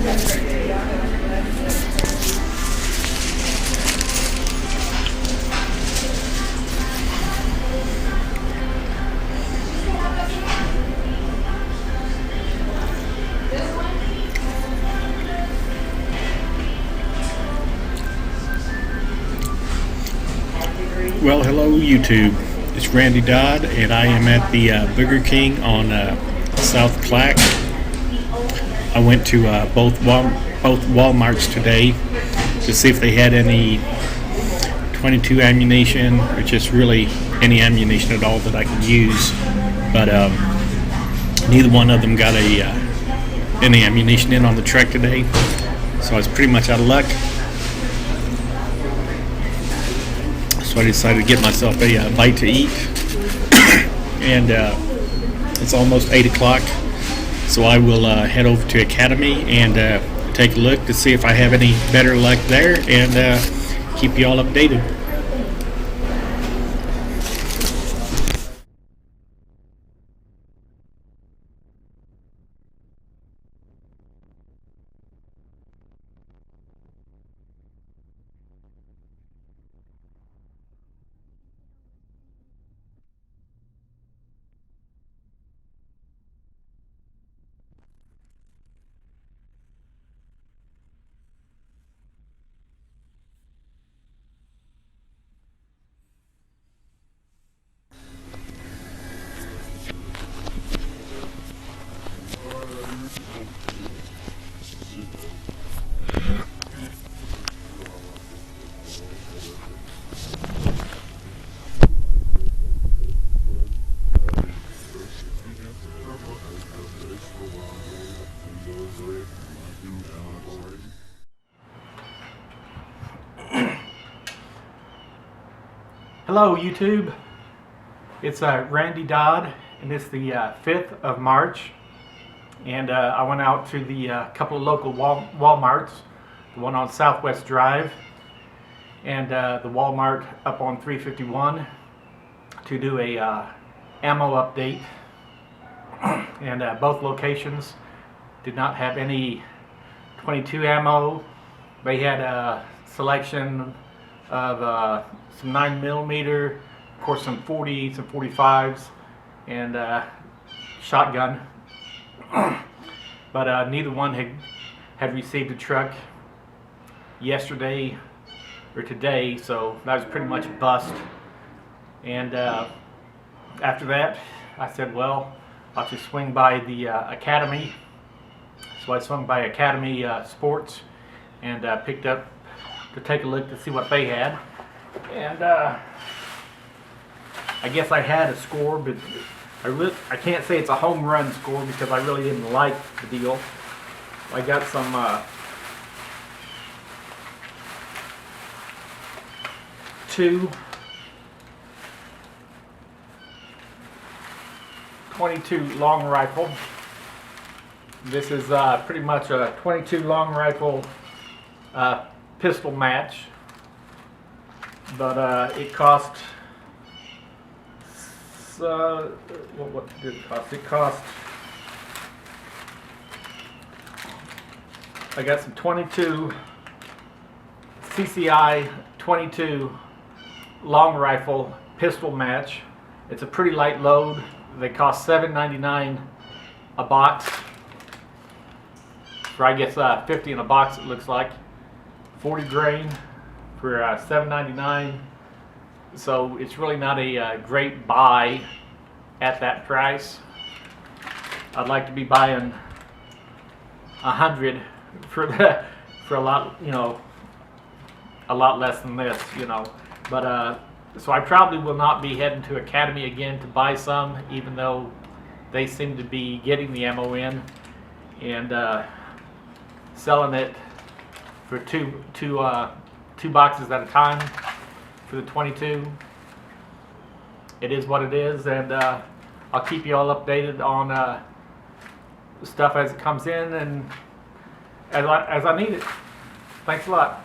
Well, hello YouTube. It's Randy Dodd, and I am at the Burger King on South Clack. I went to both Walmarts today to see if they had any 22 ammunition, or just really any ammunition at all that I could use. But neither one of them got any ammunition in on the truck today, so I was pretty much out of luck. So I decided to get myself a bite to eat, and it's almost 8 o'clock, so I will head over to Academy and take a look to see if I have any better luck there, and keep you all updated. Hello YouTube, it's Randy Dodd, and it's the 5th of March, and I went out to the couple of local Walmarts, the one on Southwest Drive and the Walmart up on 351, to do a ammo update, and both locations did not have any 22 ammo. They had a selection of some 9mm, of course some 40, some 45s, and shotgun. But neither one had received a truck yesterday or today, so that was pretty much a bust. And after that, I said, well, I'll just swing by the Academy. So I swung by Academy Sports and picked up to take a look to see what they had. And I guess I had a score, but I can't say it's a home run score because I really didn't like the deal. I got some two 22 long rifle. This is pretty much a 22 long rifle pistol match, but it cost what did it cost? It cost, I got some 22 CCI 22 long rifle pistol match. It's a pretty light load. They cost $7.99 a box, for I guess 50 in a box it looks like. 40 grain for $7.99. So it's really not a great buy at that price. I'd like to be buying 100 for a lot, a lot less than this, But so I probably will not be heading to Academy again to buy some, even though they seem to be getting the ammo in and selling it for two boxes at a time for the 22. It is what it is, and I'll keep you all updated on stuff as it comes in and as I need it. Thanks a lot.